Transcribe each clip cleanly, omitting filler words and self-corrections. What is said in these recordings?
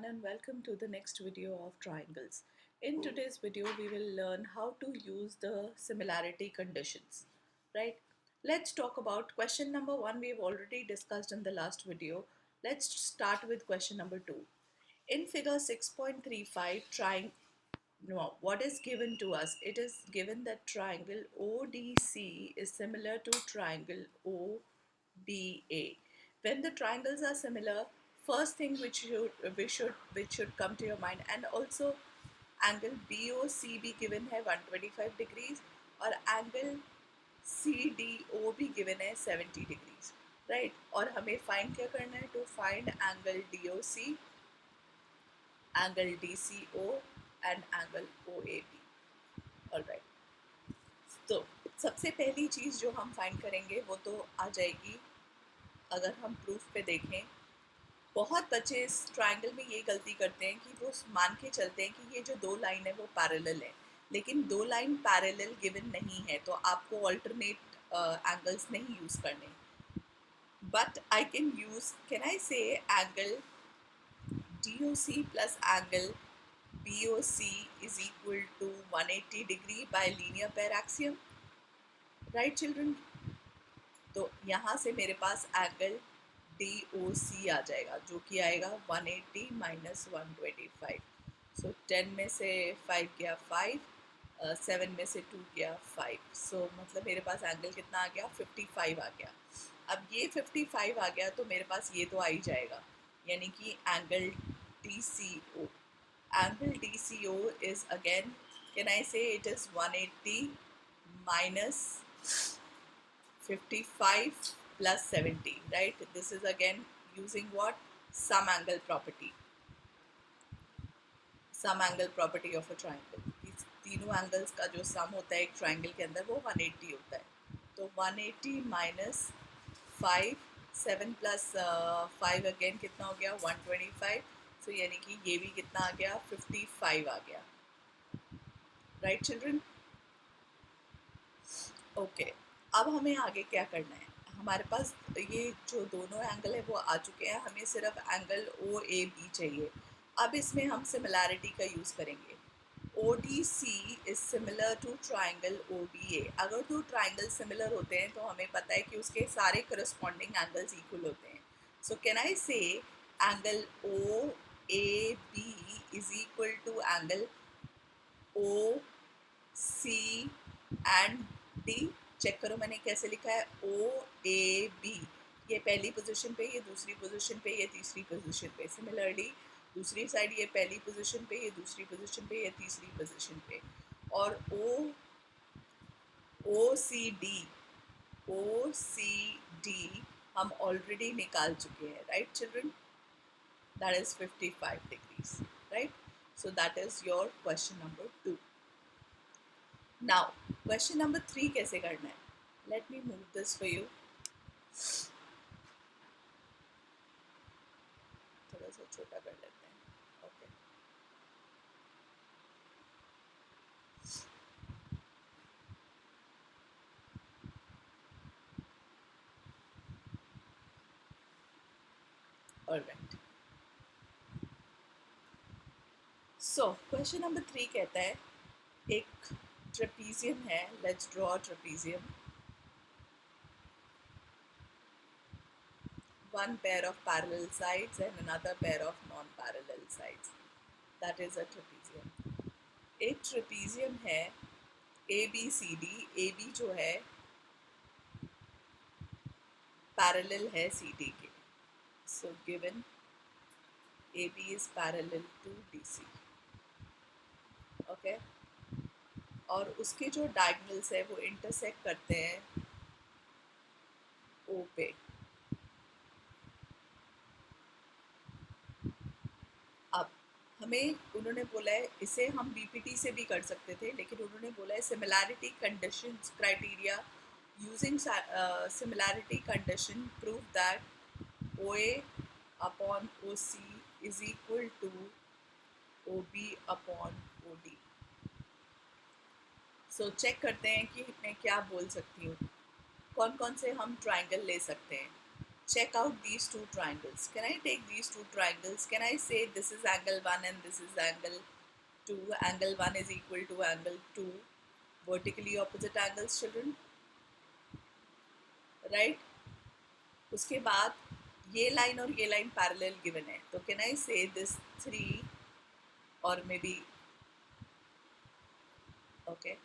everyone and welcome to the next video of triangles. In today's video we will learn how to use the similarity conditions, right? Let's talk about question number 1. We've already discussed in the last video. Let's start with question number 2. In figure 6.35 what is given to us? It is given that triangle ODC is similar to triangle OBA. When the triangles are similar, first thing which should come to your mind, and also angle BOCB given है 125 degrees और angle CDO भी given है 70 degrees, right? और हमें find क्या करना है? To find angle DOC, angle DCO and angle OAB. All right. तो सबसे पहली चीज़ जो हम फाइंड करेंगे वो तो आ जाएगी, अगर हम प्रूफ पे देखें, बहुत बच्चे इस ट्रायंगल में ये गलती करते हैं कि वो मान के चलते हैं कि ये जो दो लाइन है वो पैरेलल है, लेकिन दो लाइन पैरेलल गिवन नहीं है तो आपको अल्टरनेट एंगल्स नहीं यूज़ करने. But I can I say angle DOC plus angle BOC is equal to 180 degree by linear pair axiom, right children? तो यहाँ से मेरे पास एंगल DOC आ जाएगा जो कि आएगा 180 minus 125. सो 10 में से 5 गया 5, 7 में से 2 गया 5. सो मतलब मेरे पास एंगल कितना आ गया? 55 आ गया. अब ये 55 आ गया तो मेरे पास ये तो आ ही जाएगा, यानी कि angle DCO. Angle DCO is again, can I say it is 180 minus 55 plus 70, right? This is again using what? Sum angle property. Sum angle property of a triangle. इस तीनों एंगल्स का जो सम होता है एक ट्राइंगल के अंदर वो 180 होता है. तो 180 minus 5, 7 plus 5 again कितना हो गया? 125. सो यानी कि ये भी कितना आ गया? 55 आ गया. Right children? ओके, अब हमें आगे क्या करना है? हमारे पास ये जो दोनों एंगल है वो आ चुके हैं, हमें सिर्फ एंगल OAB चाहिए. अब इसमें हम सिमिलैरिटी का यूज़ करेंगे. ODC is similar to triangle OBA. अगर दो ट्राइंगल सिमिलर होते हैं तो हमें पता है कि उसके सारे करस्पॉन्डिंग एंगल्स इक्वल होते हैं. सो can I say angle OAB is equal to angle OC and D. Check करो मैंने कैसे लिखा है, OAB. ये पहली पोजीशन पे, ये दूसरी पोजीशन पे, ये तीसरी पोजीशन पे. सिमिलरली दूसरी साइड ये पहली पोजीशन पे, ये दूसरी पोजीशन पे, ये तीसरी पोजीशन पे. और OCD हम ऑलरेडी निकाल चुके हैं, right children? That is 55 degrees, right? So that is your question number 2. Now question number 3 कैसे करना है? Let me move this for you. थोड़ा सा छोटा कर लेते हैं. Okay, alright. So question number 3 कहता है एक ट्रेपीजियम है. Let's draw trapezium. One pair of parallel sides and another pair of non-parallel sides. That is a trapezium. एक ट्रेपीजियम है ABCD. AB जो है पैरेलल है CD के. So given AB is parallel to DC. Okay? और उसके जो diagonals है वो इंटरसेक्ट करते हैं O पे. अब हमें उन्होंने बोला है, इसे हम BPT से भी कर सकते थे, लेकिन उन्होंने बोला है similarity conditions criteria. Using similarity condition prove that OA upon OC is equal to OB upon OD. So check करते हैं कि मैं क्या बोल सकती हूँ. कौन कौन से हम ट्राइंगल ले सकते हैं. check out these two triangles. Can I take these two triangles? Can I say this is angle 1 and this is angle 2? Angle 1 is equal to angle 2, vertically opposite angles, children, right? उसके बाद ये line और ये line parallel given है, तो can I say this 3 और may be okay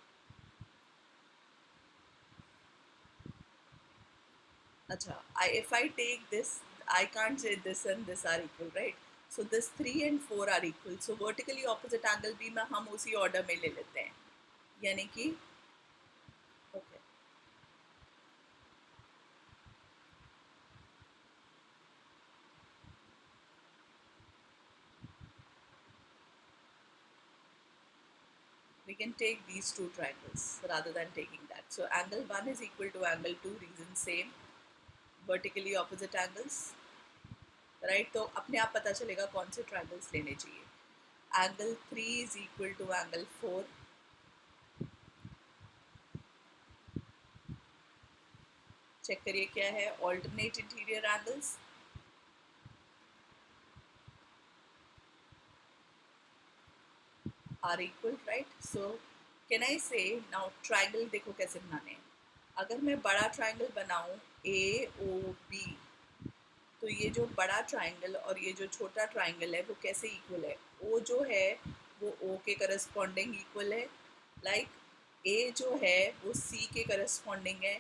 अच्छा if I take this, I can't say this and this are equal, right? So this 3 and 4 are equal, so vertically opposite angle भी में हम उसी order में ले लेते हैं, यानी कि okay we can take these two triangles rather than taking that. So angle 1 is equal to angle 2, reason same, vertically opposite angles, right? तो अपने आप पता चलेगा कौन से triangles लेने चाहिए. Angle 3 is equal to angle 4. Check करिए क्या है, alternate interior angles are equal, right? So can I say now triangle देखो कैसे बनाने हैं. अगर मैं बड़ा triangle बनाऊं AOB, तो ये जो बड़ा ट्राइंगल और ये जो छोटा ट्राइंगल है वो कैसे इक्वल है? ओ जो है वो ओ के करस्पॉन्डिंग इक्वल है, लाइक ए जो है वो सी के करस्पॉन्डिंग है.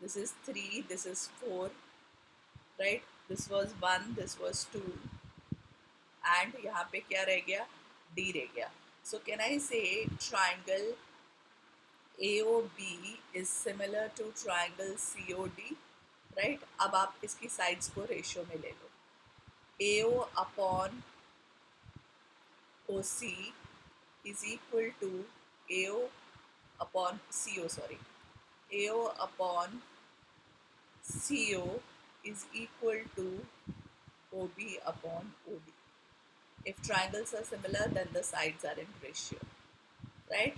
This is 3, this is 4, right? This was 1, this was 2, and यहाँ पे क्या रह गया? डी रह गया. सो can I say triangle AOB is similar to triangle COD, right? अब आप इसकी साइड्स को रेशियो में ले लो. AO upon OC is equal to AO upon CO, sorry. AO upon CO is equal to OB upon OD. If triangles are similar, then the sides are in ratio, right?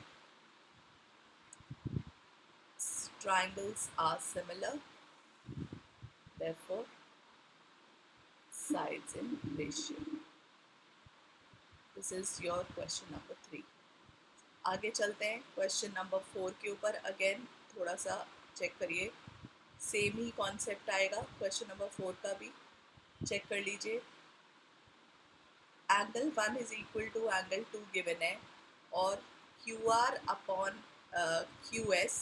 Triangles are similar, therefore sides in ratio. This is your question number 3. आगे चलते हैं question number 4 के ऊपर. Again थोड़ा सा check करिए, same ही concept आएगा क्वेश्चन नंबर 4 का भी. चेक कर लीजिए. Angle 1 is equal to angle 2 given है, और QR अपॉन QS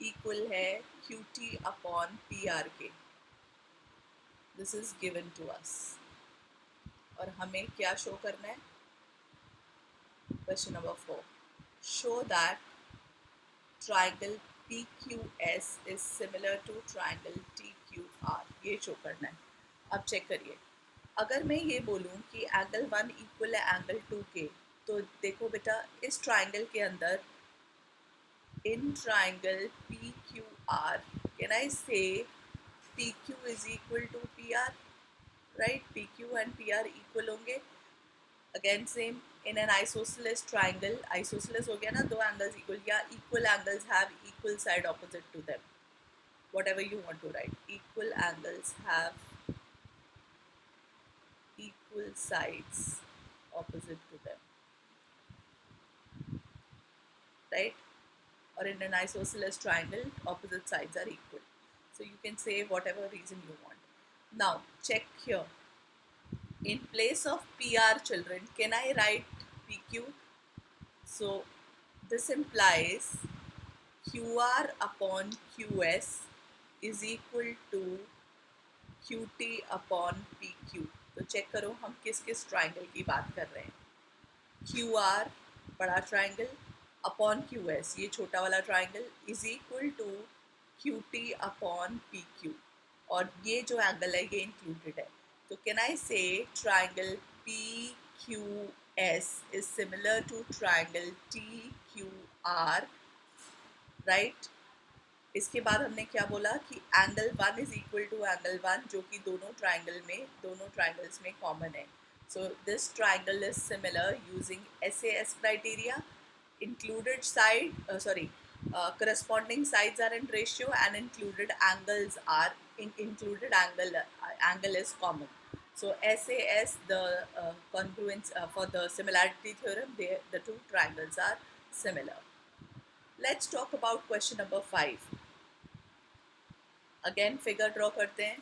इक्वल है QT अपॉन PR के. This is given to us, और हमें क्या शो करना है? Question number 4, show that triangle PQS is similar to triangle TQR. ये शो करना है. अब चेक करिए, अगर मैं ये बोलूँ कि एंगल 1 इक्वल है एंगल 2 के, तो देखो बेटा इस ट्राइंगल के अंदर, in triangle PQR, can I say PQ is equal to PR, right? PQ and PR equal होंगे. Again same, in an isosceles triangle, isosceles हो गया ना, दो angles equal, या equal angles have equal side opposite to them, whatever you want to write. Equal angles have equal sides opposite to them, right? Or in an isosceles triangle, opposite sides are equal. So you can say whatever reason you want. Now check here, in place of PR, children, can I write PQ? So this implies QR upon QS is equal to QT upon PQ. तो check करो हम किस किस triangle की बात कर रहे हैं. QR बड़ा ट्राइंगल अपॉन QS ये छोटा वाला triangle is equal to QT upon PQ, और ये जो एंगल है ये इंक्लूडेड है. तो can I say triangle PQS is similar to triangle TQR, right? इसके बाद हमने क्या बोला कि angle 1 is equal to angle 1, जो कि दोनों ट्राइंगल्स में कॉमन है. So this triangle is similar using SAS criteria. Included side, sorry, corresponding sides are in ratio and included angles are included angle is common. So SAS, the congruence for the similarity theorem, the two triangles are similar. Let's talk about question number 5. Again figure draw करते हैं.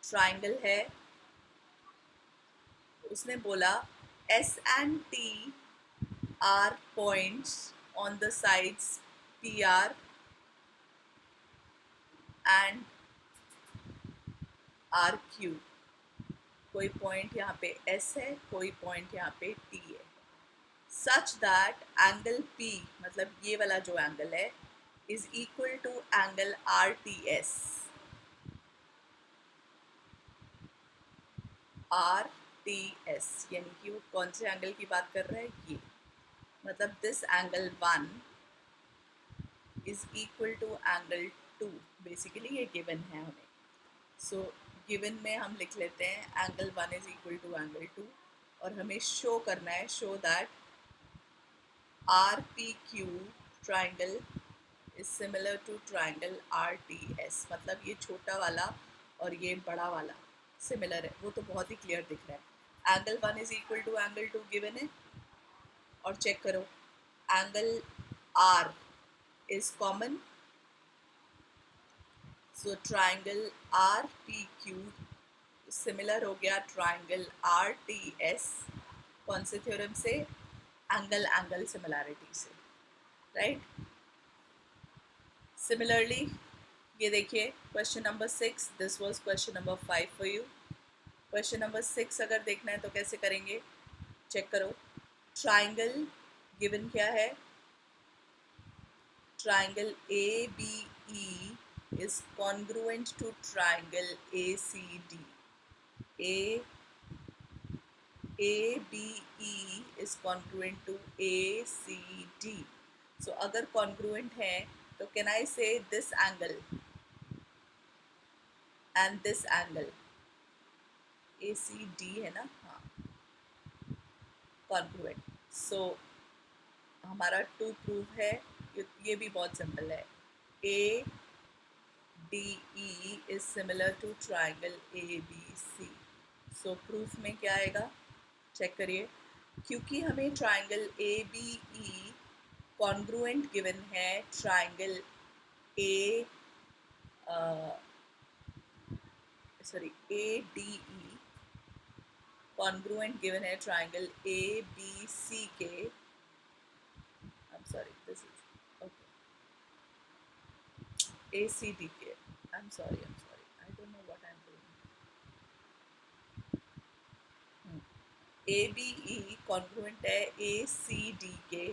Triangle है, उसने बोला S and T are points on the sides PR and RQ. कोई point यहाँ पे S है, कोई पॉइंट यहाँ पे T है, such that एंगल P, मतलब ये वाला जो एंगल है, is equal to angle RTS. RTS यानी कि वो कौन से एंगल की बात कर रहा है, ये मतलब this angle 1 is equal to angle 2. Basically ये गिवन है हमें. सो गिवन में हम लिख लेते हैं angle 1 is equal to angle 2 और हमें शो करना है, show that RPQ triangle is similar to triangle RTS. मतलब ये छोटा वाला और ये बड़ा वाला सिमिलर है, वो तो बहुत ही क्लियर दिख रहा है. Angle 1 is equal to angle 2 given है. और चेक करो angle R is common, so triangle RPQ similar हो गया ट्राइंगल RTS. कौन से थ्योरम से? एंगल एंगल सिमिलैरिटी से, राइट. सिमिलरली ये देखिए question number 6, this was question number 5 for you. Question number 6 अगर देखना है तो कैसे करेंगे, चेक करो. ट्राइंगल गिवन क्या है, triangle ABE is congruent to triangle ACD. ABE is congruent to ACD. So अगर congruent है तो can I say this angle and this angle ACD है ना, हाँ, congruent. So हमारा 2 प्रूफ है, ये भी बहुत सिंपल है. ADE is similar to triangle ABC. So proof में क्या आएगा, चेक करिए. क्योंकि हमें ट्राइंगल ABE कॉन्ग्रुएंट गिवन है ट्राइंगल ADE कॉन्ग्रुएंट गिवन है ट्राइंगल ABC के, this is okay, ACD के. I'm sorry, I don't know what I'm doing. ABE congruent है ACD के.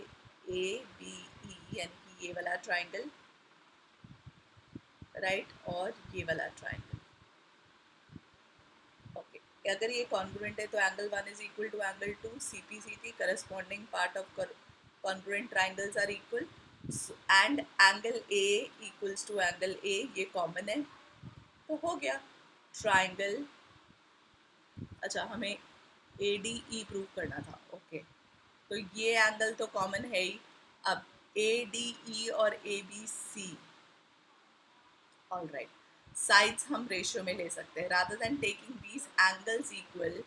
ABE यानी कि ये वाला ट्राइंगल, राइट, और ये वाला ट्राइंगल. ओके, अगर ये कॉन्ग्रुएंट है तो angle 1 is equal to angle 2. CPCT corresponding part of congruent triangles are equal and angle A equals to angle A, ये कॉमन है तो हो गया ट्राइंगल. अच्छा, हमें ADE प्रूव करना था. ओके, तो ये एंगल तो कॉमन है ही. अब ADE और ABC, ऑलराइट, साइड्स हम रेशियो में ले सकते हैं. Rather than taking these angles equal,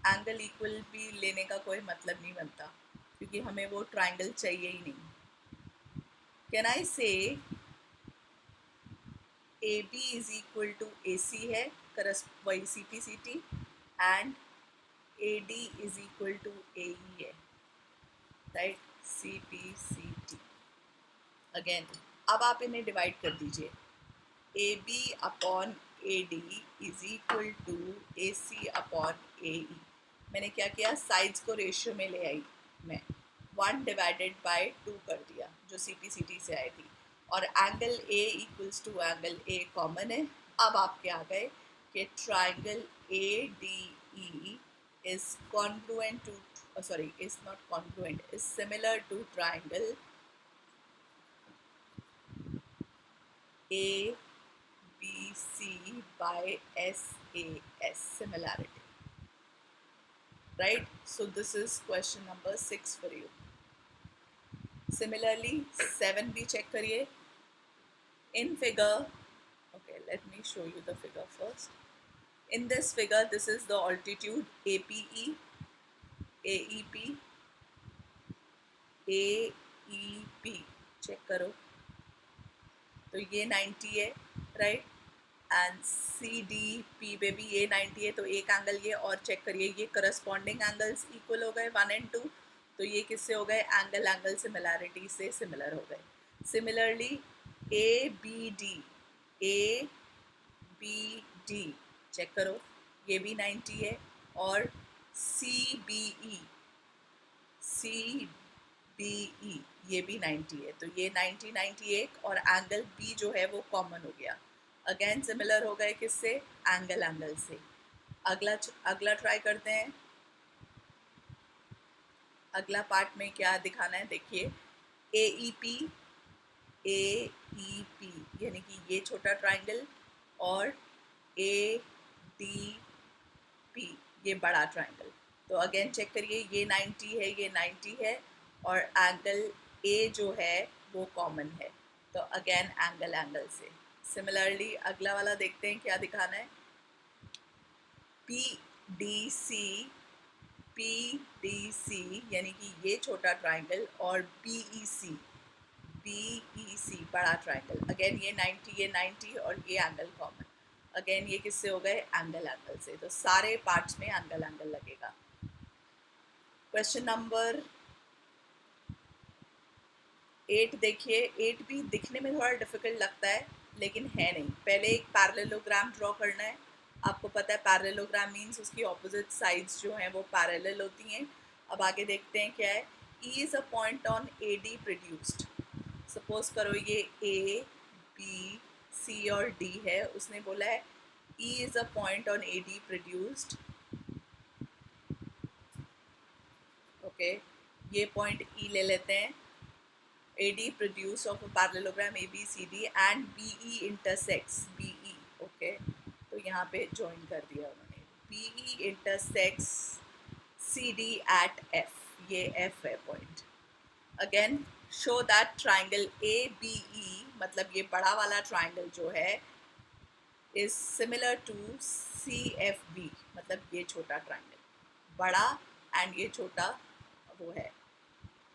angle equal भी लेने का कोई मतलब नहीं बनता क्योंकि हमें वो ट्राइंगल चाहिए ही नहीं. Can I say AB is equal to AC है, वही CPCT, and AD is equal to AE है, राइट, CPCT. अगेन अब आप इन्हें डिवाइड कर दीजिए. AB upon AD is equal to AC upon AE. मैंने क्या किया, साइड्स को रेशियो में ले आई मैं, 1 डिवाइडेड बाय 2 कर दिया जो CPCT से आई थी, और angle A equals to angle A common है. अब आपके आ गए कि triangle ADE is congruent to, is not congruent, is similar to triangle ABC by SAS, similarity, right? So this is question number 6 for you. Similarly 7 भी check करिए. In figure, okay, let me show you the figure first. In this figure, this is the altitude APE, AEP, AEP. Check करो. तो ये 90 है, right. And C D P पे भी ये 90 है, तो एक एंगल ये और चेक करिए, ये करस्पॉन्डिंग एंगल्स इक्वल हो गए 1 एंड 2. तो ये किससे हो गए? एंगल एंगल सिमिलैरिटी से सिमिलर हो गए. Similarly A B D, A B D check करो, ये भी 90 है. और C B E, C B E ये भी 90 है. तो ये 90 91 और एंगल बी जो है वो कॉमन हो गया. अगेन सिमिलर हो गए किससे? एंगल एंगल से. अगला ट्राई करते हैं. अगला पार्ट में क्या दिखाना है देखिए. ए ई पी, ए ई पी यानी कि ये छोटा ट्राइंगल, और ए डी पी ये बड़ा ट्राइंगल. तो अगेन चेक करिए, ये 90 है, ये 90 है, और एंगल ए जो है वो कॉमन है. तो अगेन एंगल एंगल से. सिमिलरली अगला वाला देखते हैं क्या दिखाना है. P D C, P D C यानी कि ये छोटा ट्राइंगल, और बी ई सी, बी ई सी बड़ा ट्राइंगल. अगेन ये 90, ये 90 और ये एंगल कॉमन. अगेन ये किससे हो गए? एंगल एंगल से. तो सारे पार्ट्स में एंगल एंगल लगेगा. क्वेश्चन नंबर 8 देखिए. 8 भी दिखने में थोड़ा डिफिकल्ट लगता है, लेकिन है नहीं. पहले एक पैरेललोग्राम ड्रॉ करना है. आपको पता है पैरेललोग्राम मीन्स उसकी ऑपोजिट साइड्स जो हैं वो पैरेलल होती हैं. अब आगे देखते हैं क्या है. E is a point on A D produced. Suppose करो ये ए बी सी और डी है. उसने बोला है E is a point on A D produced. Okay, ये पॉइंट E ले लेते हैं. AD produced of a parallelogram ABCD and BE intersects BE. Okay, तो यहाँ पे ज्वाइन कर दिया उन्होंने. BE intersects CD at F. ये F है point. Again show that triangle ABE, मतलब ये बड़ा वाला ट्राइंगल जो है, इज सिमिलर टू CFB, मतलब ये छोटा ट्राइंगल. बड़ा एंड ये छोटा वो है,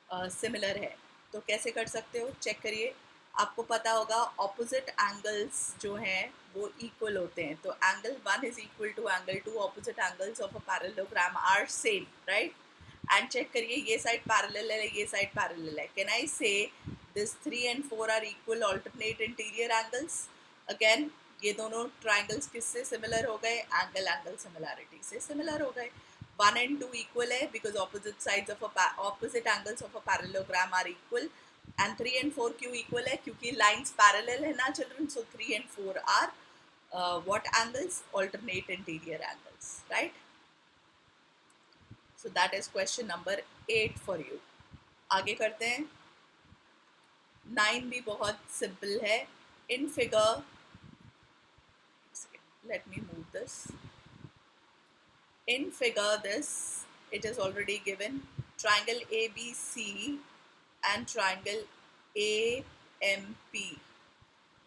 सिमिलर है. तो कैसे कर सकते हो? चेक करिए. आपको पता होगा ऑपोजिट एंगल्स जो हैं वो इक्वल होते हैं. तो angle 1 is equal to angle 2. Opposite angles of a parallelogram are same, right. And check करिए, ये साइड पैरेलल है, ये साइड पैरेलल है. Can I say this 3 and 4 are equal alternate interior angles? Again ये दोनों ट्राइंगल्स किससे similar हो गए? एंगल एंगल सिमिलैरिटी से सिमिलर हो गए. 1 and 2 equal है because opposite sides of a opposite angles of a parallelogram are equal. And 3 and 4 क्यों equal है? क्योंकि lines parallel है ना children. So 3 and 4 are what angles? Alternate interior angles, right? So that is question number 8 for you. आगे करते हैं. 9 भी बहुत simple है. In figure, let me move this. In figure this, it is already given triangle ABC and triangle AMP.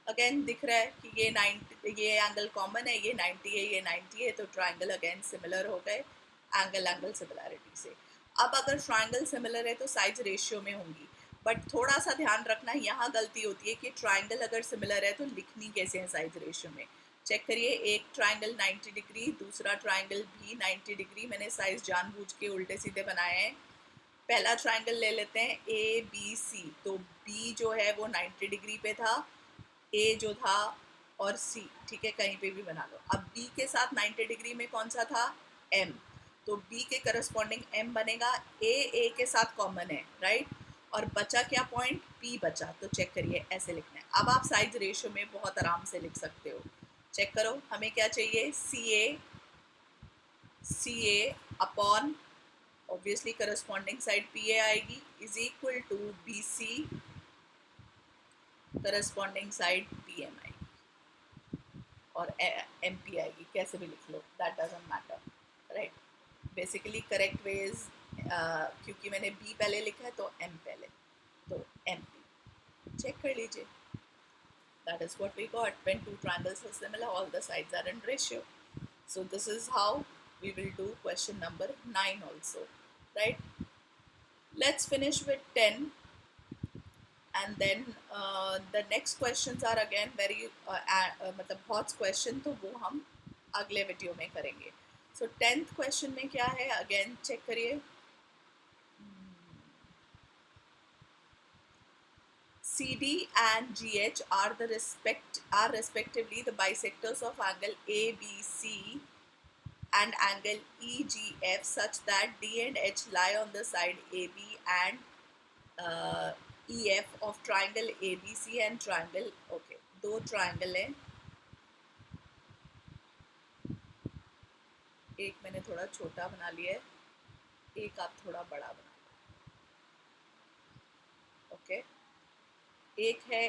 Again दिख रहा है कि ये 90, ये एंगल कॉमन है, ये 90 है, ये 90 है. तो ट्राइंगल अगेन सिमिलर हो गए एंगल एंगल सिमिलैरिटी से. अब अगर ट्राइंगल सिमिलर है तो साइड्स रेशियो में होंगी. बट थोड़ा सा ध्यान रखना, यहाँ गलती होती है कि ट्राइंगल अगर सिमिलर है तो लिखनी कैसे है साइड्स रेशियो में. चेक करिए, एक ट्राइंगल 90 डिग्री, दूसरा ट्राइंगल भी 90 डिग्री. मैंने साइज जानबूझ के उल्टे सीधे बनाए हैं. पहला ट्राइंगल ले लेते हैं ए बी सी. तो बी जो है वो 90 डिग्री पे था, ए जो था, और सी, ठीक है, कहीं पे भी बना लो. अब बी के साथ 90 डिग्री में कौन सा था? एम. तो बी के करस्पॉन्डिंग एम बनेगा. ए के साथ कॉमन है, राइट. और बचा क्या पॉइंट? पी बचा. तो चेक करिए, ऐसे लिखना है. अब आप साइज रेशियो में बहुत आराम से लिख सकते हो. चेक करो, हमें क्या चाहिए? C A upon obviously corresponding side P A आएगी, is equal to B C corresponding side P M आएगी, और एम पी आएगी. कैसे भी लिख लो, that doesn't matter, right. Basically correct way is, क्योंकि मैंने बी पहले लिखा है तो एम पहले, तो एम पी चेक कर लीजिए. That is what we got. When two triangles are similar, all the sides are in ratio. So this is how we will do question number 9 also, right? Let's finish with 10, and then the next questions are again very मतलब बहुत question, तो वो हम अगले video में करेंगे. So 10th question में क्या है, again check करिए. CD and GH are respectively the bisectors of angle ABC and angle EGF such that D and H lie on the side AB and EF of triangle ABC and triangle. Okay, दो triangle हैं, एक मैंने थोड़ा छोटा बना लिया है, एक आप थोड़ा बड़ा बना. ओके, एक है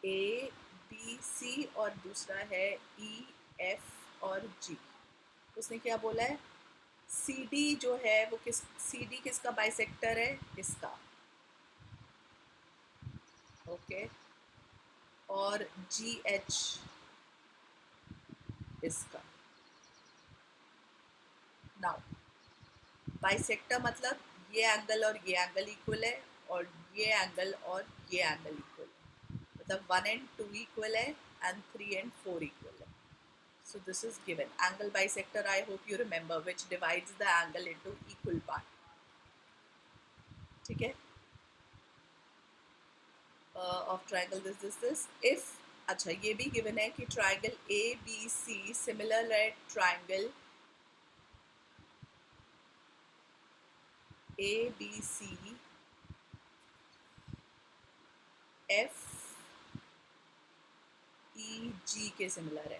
A B C और दूसरा है E F और G. उसने क्या बोला है, CD जो है वो CD किसका बाइसेक्टर है, इसका. ओके, और GH इसका. नाउ बाइसेक्टर मतलब ये एंगल और ये एंगल इक्वल है, और ये एंगल और ये एंगल इक्वल है, मतलब 1 and 2 इक्वल है एंड 3 and 4 इक्वल है. So this is given. Angle bisector, I hope you remember, which divides the angle into equal part. ठीक है, of triangle this. If अच्छा ये भी given है कि triangle ABC similar है triangle ABC FEG के सिमिलर है.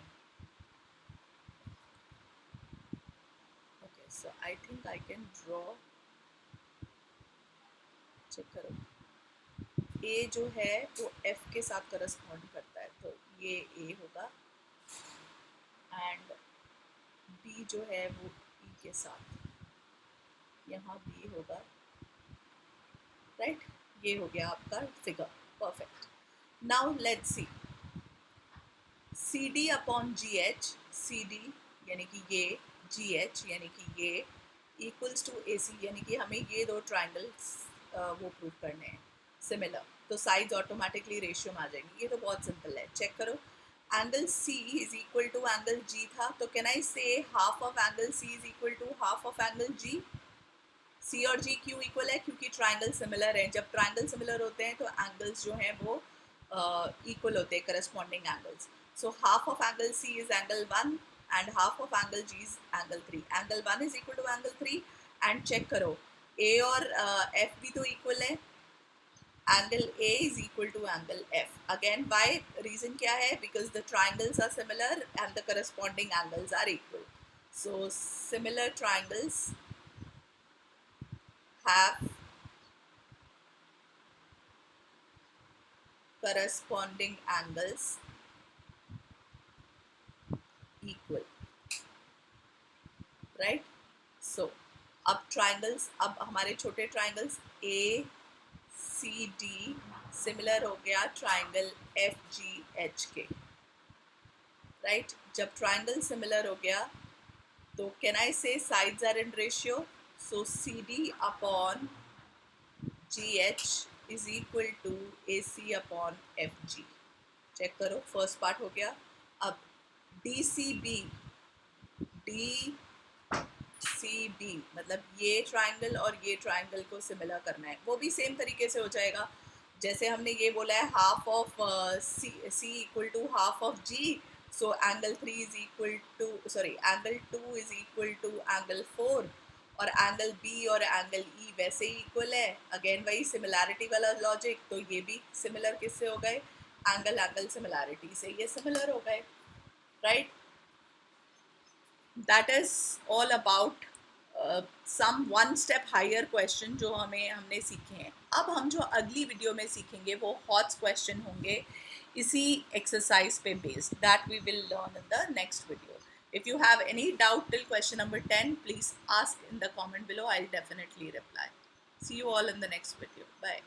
Okay, so I think I can draw. Check करो, ए जो है वो एफ के साथ करस्पॉन्ड करता है, तो ये ए होगा, एंड बी जो है वो ई के साथ, यहाँ बी होगा, राइट. ये हो गया आपका figure. Perfect. Now let's see C D upon G H. C D यानी कि ये, जी एच यानी कि ये, इक्वल्स टू ए सी, यानी कि हमें ये दो ट्राइंगल्स वो प्रूव करने हैं सिमिलर, तो साइड्स ऑटोमेटिकली रेशियो में आ जाएंगी. ये तो बहुत सिंपल है. चेक करो, angle C is equal to angle G था, तो can I say half of angle C is equal to half of angle G. C और G क्यों इक्वल है, क्योंकि ट्राइंगल सिमिलर हैं. जब ट्राइंगल सिमिलर होते हैं तो एंगल्स जो हैं वो इक्वल होते हैं, corresponding angles. So half of angle C is angle 1 and half of angle G is angle 3. Angle 1 is equal to angle 3, and check करो A और F भी तो इक्वल है. Angle A is equal to angle F. Again, why? Reason क्या है? Because the triangles are similar and the corresponding angles are equal. So similar triangles have corresponding angles equal, right? So अब triangles, अब हमारे छोटे triangles A C D similar हो गया triangle F G H के, right. जब triangle similar हो गया तो can I say sides are in ratio. So C D upon G H is equal to A C upon F G. Check करो, first part हो गया. अब D C B मतलब ये ट्राइंगल और ये ट्राइंगल को सिमिलर करना है, वो भी सेम तरीके से हो जाएगा. जैसे हमने ये बोला है half of C equal to half of G, so angle 3 is equal to, sorry angle 2 is equal to angle 4, और एंगल बी और एंगल ई वैसे ही इक्वल है. अगेन वही सिमिलैरिटी वाला लॉजिक, तो ये भी सिमिलर किससे हो गए, एंगल सिमिलैरिटी से ये सिमिलर हो गए, right. That is all about some one step higher question जो हमने सीखे हैं. अब हम जो अगली वीडियो में सीखेंगे वो हॉट्स क्वेश्चन होंगे इसी एक्सरसाइज पे based, that we will learn in the next video. If you have any doubt till question number 10, please ask in the comment below. I'll definitely reply. See you all in the next video. Bye.